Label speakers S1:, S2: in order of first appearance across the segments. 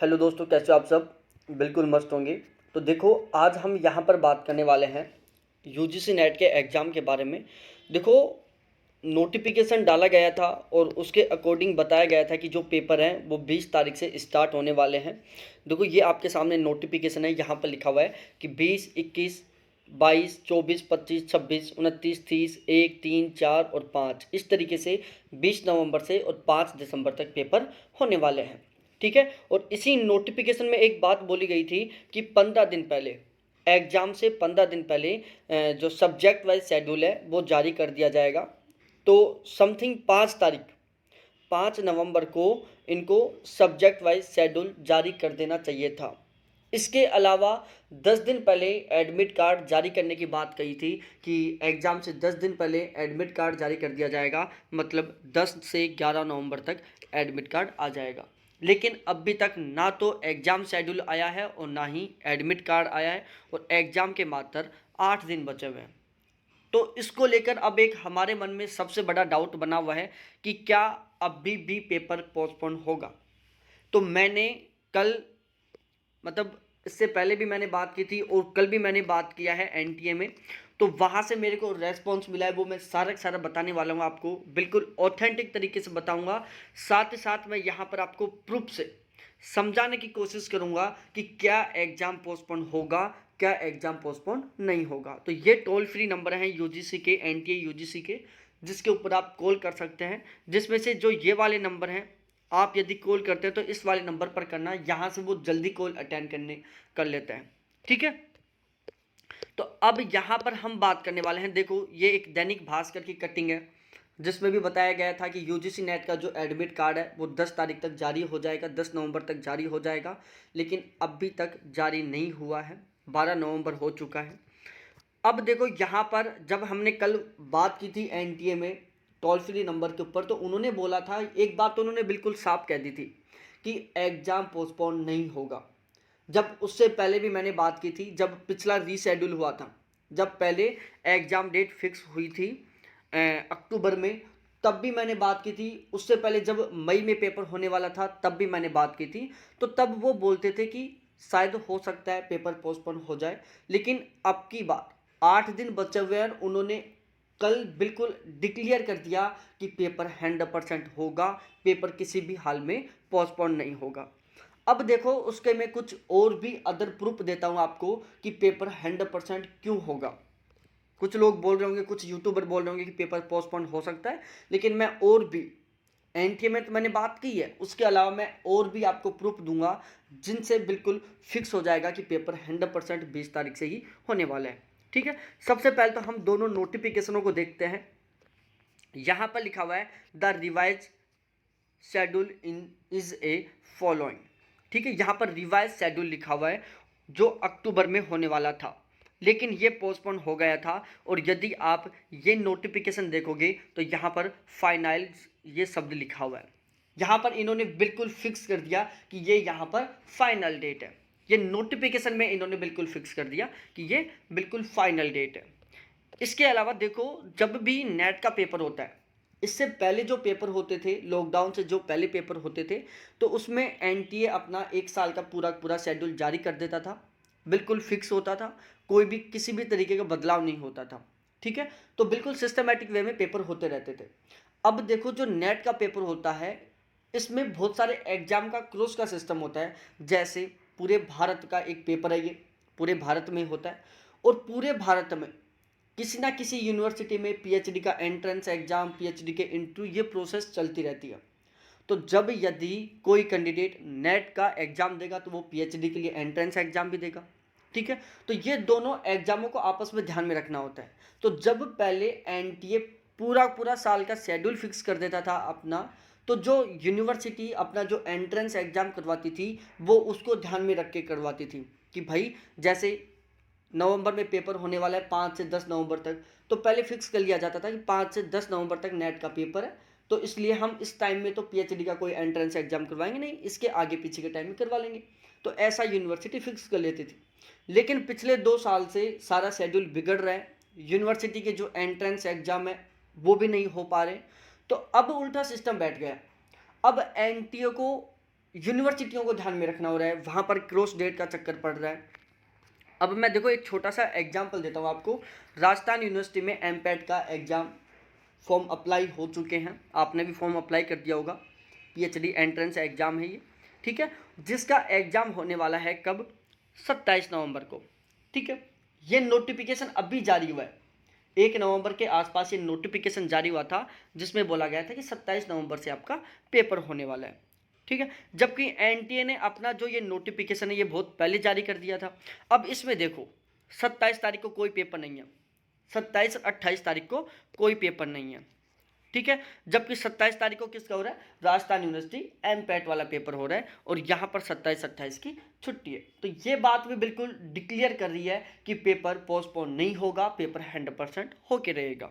S1: Hello दोस्तों, कैसे हो आप सब। बिल्कुल मस्त होंगे। तो देखो, आज हम यहाँ पर बात करने वाले हैं यूजीसी नेट के एग्ज़ाम के बारे में। देखो, नोटिफिकेशन डाला गया था और उसके अकॉर्डिंग बताया गया था कि जो पेपर हैं वो 20 तारीख से स्टार्ट होने वाले हैं। देखो, ये आपके सामने नोटिफिकेशन है, यहाँ पर लिखा हुआ है कि 20, 21, 22, 24, 25, 26, 29, 30, 1, 3, 4 और 5, इस तरीके से 20 नवंबर से और 5 दिसंबर तक पेपर होने वाले हैं। ठीक है। और इसी नोटिफिकेशन में एक बात बोली गई थी कि 15 दिन पहले, एग्ज़ाम से 15 दिन पहले जो सब्जेक्ट वाइज शेड्यूल है वो जारी कर दिया जाएगा। तो समथिंग 5 नवंबर को इनको सब्जेक्ट वाइज शेड्यूल जारी कर देना चाहिए था। इसके अलावा 10 दिन पहले एडमिट कार्ड जारी करने की बात कही थी कि एग्ज़ाम से 10 दिन पहले एडमिट कार्ड जारी कर दिया जाएगा, मतलब 10 से 11 नवंबर तक एडमिट कार्ड आ जाएगा। लेकिन अभी तक ना तो एग्ज़ाम शेड्यूल आया है और ना ही एडमिट कार्ड आया है, और एग्ज़ाम के मात्र 8 दिन बचे हुए हैं। तो इसको लेकर अब एक हमारे मन में सबसे बड़ा डाउट बना हुआ है कि क्या अभी भी पेपर पोस्टपोन होगा। तो मैंने कल, मतलब इससे पहले भी मैंने बात की थी और कल भी मैंने बात किया है एनटीए में, तो वहाँ से मेरे को रेस्पॉन्स मिला है, वो मैं सारा का सारा बताने वाला हूँ आपको, बिल्कुल ऑथेंटिक तरीके से बताऊँगा। साथ ही साथ मैं यहाँ पर आपको प्रूफ से समझाने की कोशिश करूँगा कि क्या एग्ज़ाम पोस्टपोन होगा, क्या एग्ज़ाम पोस्टपोन नहीं होगा। तो ये टोल फ्री नंबर हैं यूजीसी के, एनटीए यूजीसी के, जिसके ऊपर आप कॉल कर सकते हैं। जिसमें से जो ये वाले नंबर हैं, आप यदि कॉल करते हैं तो इस वाले नंबर पर करना, यहाँ से वो जल्दी कॉल अटेंड कर लेते हैं। ठीक है। तो अब यहाँ पर हम बात करने वाले हैं, देखो ये एक दैनिक भास्कर की कटिंग है, जिसमें भी बताया गया था कि यूजीसी नेट का जो एडमिट कार्ड है वो 10 तारीख तक जारी हो जाएगा, 10 नवंबर तक जारी हो जाएगा। लेकिन अभी तक जारी नहीं हुआ है, 12 नवंबर हो चुका है। अब देखो, यहाँ पर जब हमने कल बात की थी एनटीए में टोल फ्री नंबर के ऊपर, तो उन्होंने बोला था, एक बात तो उन्होंने बिल्कुल साफ कह दी थी कि एग्ज़ाम पोस्टपोन नहीं होगा। जब उससे पहले भी मैंने बात की थी, जब पिछला रीशेड्यूल हुआ था, जब पहले एग्ज़ाम डेट फिक्स हुई थी अक्टूबर में, तब भी मैंने बात की थी। उससे पहले जब मई में पेपर होने वाला था तब भी मैंने बात की थी। तो तब वो बोलते थे कि शायद हो सकता है पेपर पोस्टपोन हो जाए। लेकिन अब की बात, 8 दिन बचे हुए हैं, उन्होंने कल बिल्कुल डिक्लेयर कर दिया कि पेपर 100% होगा, पेपर किसी भी हाल में पोस्टपोन नहीं होगा। अब देखो, उसके मैं कुछ और भी अदर प्रूफ देता हूँ आपको कि पेपर 100% क्यों होगा। कुछ लोग बोल रहे होंगे, कुछ यूट्यूबर बोल रहे होंगे कि पेपर पोस्टपोन हो सकता है, लेकिन मैं और भी, एनटीए में तो मैंने बात की है, उसके अलावा मैं और भी आपको प्रूफ दूंगा जिनसे बिल्कुल फिक्स हो जाएगा कि पेपर 100% 20 तारीख से ही होने वाला है। ठीक है। सबसे पहले तो हम दोनों नोटिफिकेशनों को देखते हैं। यहाँ पर लिखा हुआ है the revise schedule in is a following. ठीक है, यहाँ पर रिवाइज शेड्यूल लिखा हुआ है जो अक्टूबर में होने वाला था, लेकिन ये पोस्टपोन हो गया था। और यदि आप ये नोटिफिकेशन देखोगे तो यहाँ पर फाइनल ये शब्द लिखा हुआ है। यहाँ पर इन्होंने बिल्कुल फिक्स कर दिया कि ये यहाँ पर फाइनल डेट है। ये नोटिफिकेशन में इन्होंने बिल्कुल फिक्स कर दिया कि ये बिल्कुल फाइनल डेट है। इसके अलावा देखो, जब भी नेट का पेपर होता है, इससे पहले जो पेपर होते थे, लॉकडाउन से जो पहले पेपर होते थे, तो उसमें एनटीए अपना 1 साल का पूरा पूरा शेड्यूल जारी कर देता था, बिल्कुल फिक्स होता था, कोई भी किसी भी तरीके का बदलाव नहीं होता था। ठीक है। तो बिल्कुल सिस्टमेटिक वे में पेपर होते रहते थे। अब देखो, जो नेट का पेपर होता है, इसमें बहुत सारे एग्जाम का क्रॉस का सिस्टम होता है। जैसे पूरे भारत का एक पेपर है, ये पूरे भारत में होता है, और पूरे भारत में किसी ना किसी यूनिवर्सिटी में पीएचडी का एंट्रेंस एग्जाम, पीएचडी के इंटरव्यू, ये प्रोसेस चलती रहती है। तो जब यदि कोई कैंडिडेट नेट का एग्जाम देगा तो वो पीएचडी के लिए एंट्रेंस एग्जाम भी देगा। ठीक है। तो ये दोनों एग्जामों को आपस में ध्यान में रखना होता है। तो जब पहले एनटीए पूरा पूरा साल का शेड्यूल फिक्स कर देता था अपना, तो जो यूनिवर्सिटी अपना जो एंट्रेंस एग्जाम करवाती थी वो उसको ध्यान में रख के करवाती थी कि भाई, जैसे नवंबर में पेपर होने वाला है 5 से 10 नवंबर तक, तो पहले फिक्स कर लिया जाता था कि 5 से 10 नवंबर तक नेट का पेपर है, तो इसलिए हम इस टाइम में तो पीएचडी का कोई एंट्रेंस एग्जाम करवाएंगे नहीं, इसके आगे पीछे के टाइम में करवा लेंगे। तो ऐसा यूनिवर्सिटी फिक्स कर लेती थी। लेकिन पिछले 2 साल से सारा शेड्यूल बिगड़ रहा है, यूनिवर्सिटी के जो एंट्रेंस एग्जाम है वो भी नहीं हो पा रहे। तो अब उल्टा सिस्टम बैठ गया। अब एनटीए को यूनिवर्सिटियों को ध्यान में रखना हो रहा है, वहाँ पर क्रॉस डेट का चक्कर पड़ रहा है। अब मैं देखो एक छोटा सा एग्जाम्पल देता हूँ आपको। राजस्थान यूनिवर्सिटी में एमपैट का एग्ज़ाम फॉर्म अप्लाई हो चुके हैं, आपने भी फॉर्म अप्लाई कर दिया होगा। पीएचडी एंट्रेंस एग्ज़ाम है ये, ठीक है, जिसका एग्ज़ाम होने वाला है कब, 27 नवंबर को, ठीक है। ये नोटिफिकेशन अभी जारी हुआ है, 1 नवंबर के आसपास ये नोटिफिकेशन जारी हुआ था, जिसमें बोला गया था कि 27 नवंबर से आपका पेपर होने वाला है, ठीक है। जबकि एनटीए ने अपना जो ये नोटिफिकेशन है ये बहुत पहले जारी कर दिया था। अब इसमें देखो 27 तारीख को कोई पेपर नहीं है, 27 और 28 तारीख को कोई पेपर नहीं है, ठीक है। जबकि 27 तारीख को किसका हो रहा है, राजस्थान यूनिवर्सिटी एमपैट वाला पेपर हो रहा है, और यहाँ पर 27-28 की छुट्टी है। तो ये बात भी बिल्कुल डिक्लेयर कर रही है कि पेपर पोस्टपोन नहीं होगा, पेपर 100% होके रहेगा।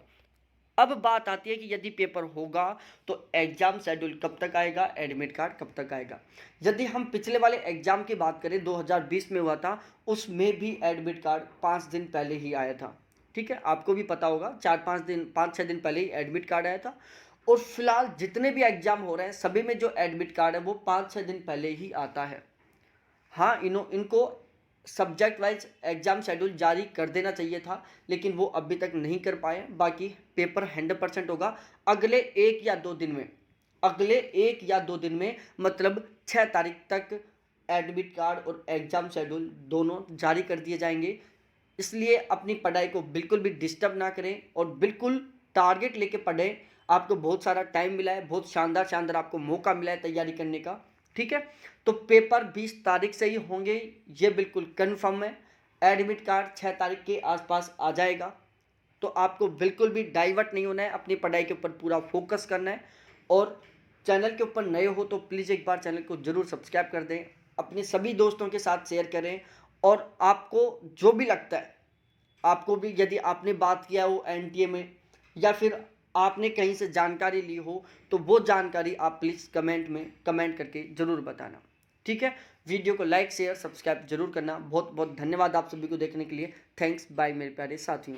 S1: अब बात आती है कि यदि पेपर होगा तो एग्ज़ाम शेड्यूल कब तक आएगा, एडमिट कार्ड कब तक आएगा। यदि हम पिछले वाले एग्ज़ाम की बात करें 2020 में हुआ था, उसमें भी एडमिट कार्ड 5 दिन पहले ही आया था, ठीक है, आपको भी पता होगा, 5-6 दिन पहले ही एडमिट कार्ड आया था। और फिलहाल जितने भी एग्ज़ाम हो रहे हैं सभी में जो एडमिट कार्ड है वो 5-6 दिन पहले ही आता है। हाँ, इनको सब्जेक्ट वाइज एग्ज़ाम शेड्यूल जारी कर देना चाहिए था, लेकिन वो अभी तक नहीं कर पाए। बाकी पेपर 100% होगा अगले 1 या 2 दिन में, अगले 1 या 2 दिन में, मतलब 6 तारीख तक एडमिट कार्ड और एग्ज़ाम शेड्यूल दोनों जारी कर दिए जाएंगे। इसलिए अपनी पढ़ाई को बिल्कुल भी डिस्टर्ब ना करें और बिल्कुल टारगेट लेके पढ़ें। आपको बहुत सारा टाइम मिला है, बहुत शानदार आपको मौका मिला है तैयारी करने का, ठीक है। तो पेपर 20 तारीख से ही होंगे, ये बिल्कुल कन्फर्म है। एडमिट कार्ड 6 तारीख के आसपास आ जाएगा। तो आपको बिल्कुल भी डाइवर्ट नहीं होना है, अपनी पढ़ाई के ऊपर पूरा फोकस करना है। और चैनल के ऊपर नए हो तो प्लीज़ एक बार चैनल को ज़रूर सब्सक्राइब कर दें, अपने सभी दोस्तों के साथ शेयर करें। और आपको जो भी लगता है, आपको भी यदि आपने बात किया हो एनटीए में या फिर आपने कहीं से जानकारी ली हो, तो वो जानकारी आप प्लीज़ कमेंट में कमेंट करके ज़रूर बताना, ठीक है। वीडियो को लाइक शेयर सब्सक्राइब जरूर करना। बहुत बहुत धन्यवाद आप सभी को देखने के लिए। थैंक्स, बाय मेरे प्यारे साथियों।